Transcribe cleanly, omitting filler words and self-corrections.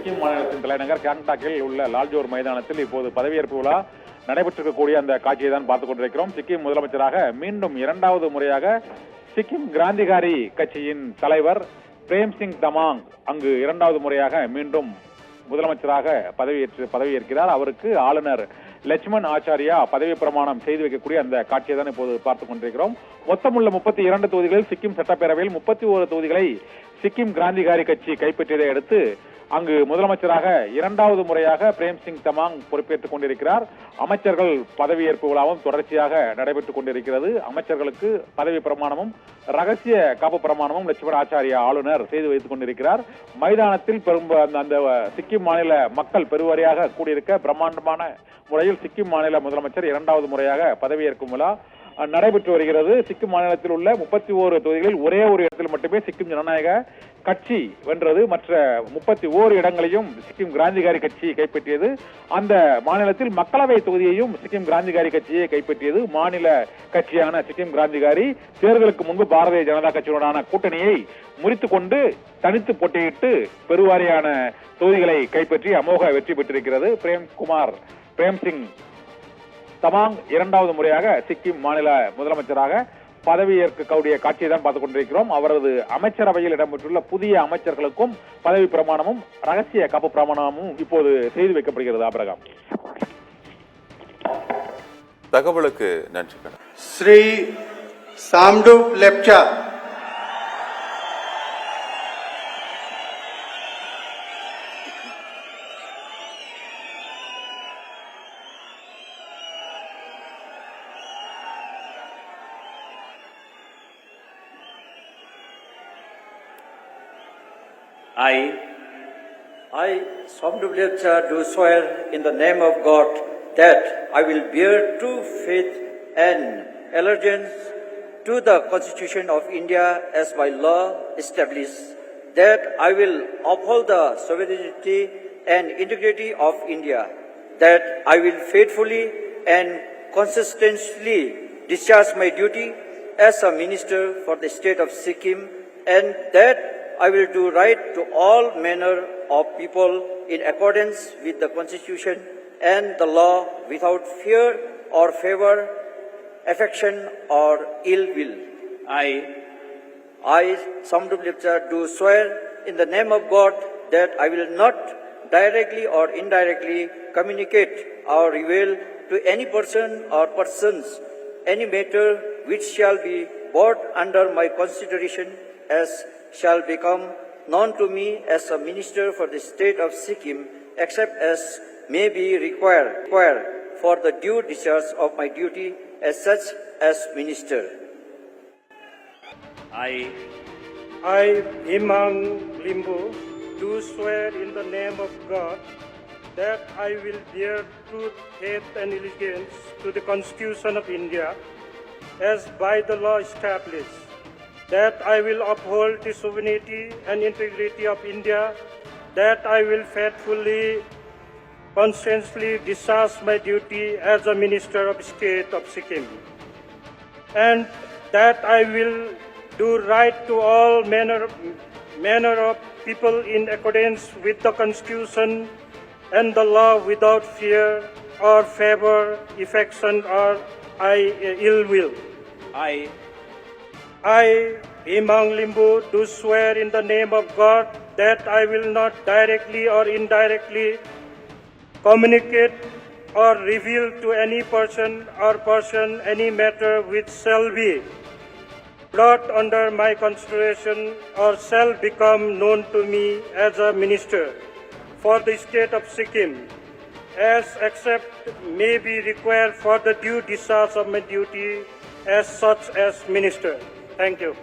சிக்கிம் மாநிலத்தின் தலைநகர் கேங்டாக்கில் உள்ள லால்ஜோர் மைதானத்தில் இப்போது பதவியேற்பு விழா நடைபெற்றிருக்கக்கூடிய அந்த காட்சியை தான் பார்த்துக் கொண்டிருக்கிறோம். சிக்கிம் முதலமைச்சராக மீண்டும் 2வது முறையாக சிக்கிம் கிராந்திகாரி கட்சியின் தலைவர் பிரேம்சிங் தமாங் அங்கு 2வது முறையாக மீண்டும் முதலமைச்சராக பதவியேற்கிறார். அவருக்கு ஆளுநர் லட்சுமண் ஆச்சாரியா பதவி பிரமாணம் செய்து வைக்கக்கூடிய அந்த காட்சியை தான் இப்போது பார்த்துக் கொண்டிருக்கிறோம். மொத்தமுள்ள 32 தொகுதிகளில் சிக்கிம் சட்டப்பேரவையில் 31 தொகுதிகளை சிக்கிம் கிராந்திகாரி கட்சி கைப்பற்றியதை அடுத்து அங்கு முதலமைச்சராக 2வது முறையாக பிரேம்சிங் தமாங் பொறுப்பேற்றுக் கொண்டிருக்கிறார். அமைச்சர்கள் பதவியேற்பு விழாவும் தொடர்ச்சியாக நடைபெற்றுக் கொண்டிருக்கிறது. அமைச்சர்களுக்கு பதவி பிரமாணமும் ரகசிய காப்பு பிரமாணமும் லட்சுமண ஆச்சாரியா ஆளுநர் செய்து வைத்துக் கொண்டிருக்கிறார். மைதானத்தில் அந்த சிக்கிம் மாநில மக்கள் பெருவாரியாக கூடியிருக்க பிரம்மாண்டமான முறையில் சிக்கிம் மாநில முதலமைச்சர் 2வது முறையாக பதவியேற்கும் விழா நடைபெற்று வருகிறது. சிக்கிம் மாநிலத்தில் உள்ள 31 தொகுதிகளில் ஒரே ஒரு இடத்தில் மட்டுமே சிக்கிம் ஜனநாயக கட்சி வென்றது. மற்ற 31 இடங்களையும் சிக்கிம் கிராந்திகாரி கட்சி கைப்பற்றியது. அந்த மாநிலத்தில் மக்களவை தொகுதியையும் சிக்கிம் கிராந்திகாரி கட்சியை கைப்பற்றியது. மாநில கட்சியான சிக்கிம் கிராந்திகாரி தேர்தலுக்கு முன்பு பாரதிய ஜனதா கட்சியுடனான கூட்டணியை முறித்துக் கொண்டு தனித்து போட்டியிட்டு பெருவாரியான தொகுதிகளை கைப்பற்றி அமோக வெற்றி பெற்றிருக்கிறது. பிரேம்சிங் தமாங் 2வது முறையாக சிக்கிம் மாநில முதலமைச்சராக பதவியேற்கக்கூடிய காட்சியை தான் பார்த்துக் கொண்டிருக்கிறோம். அவரது அமைச்சரவையில் இடம்பெற்றுள்ள புதிய அமைச்சர்களுக்கும் பதவி பிரமாணமும் ரகசிய காப்பு பிரமாணமும் இப்போது செய்து வைக்கப்படுகிறது. ஆபிரகாம், தகவலுக்கு நன்றி. Sri சாம்டுப் Lepcha. I, Somdup Lepcha, do swear in the name of God that I will bear true faith and allegiance to the Constitution of India as by law established, that I will uphold the sovereignty and integrity of India, that I will faithfully and consistently discharge my duty as a minister for the state of Sikkim, and that I will do right to all manner of people in accordance with the Constitution and the law without fear or favor, affection or ill will. I, Somdup Lepcha, do swear in the name of God that I will not directly or indirectly communicate or reveal to any person or persons any matter which shall be brought under my consideration as shall become known to me as a minister for the state of Sikkim, except as may be required for the due discharge of my duty as such as minister. I, Bhimang Limbu, do swear in the name of God that I will bear truth, faith and allegiance to the Constitution of India as by the law established, that I will uphold the sovereignty and integrity of India, that I will faithfully, conscientiously discharge my duty as a minister of state of Sikkim, and that I will do right to all manner of people in accordance with the Constitution and the law without fear or favor, affection or ill will. I, Bhimang Limbu, do swear in the name of God that I will not directly or indirectly communicate or reveal to any person any matter which shall be brought under my consideration or shall become known to me as a minister for the state of Sikkim, as except may be required for the due discharge of my duty as such as minister. Thank you.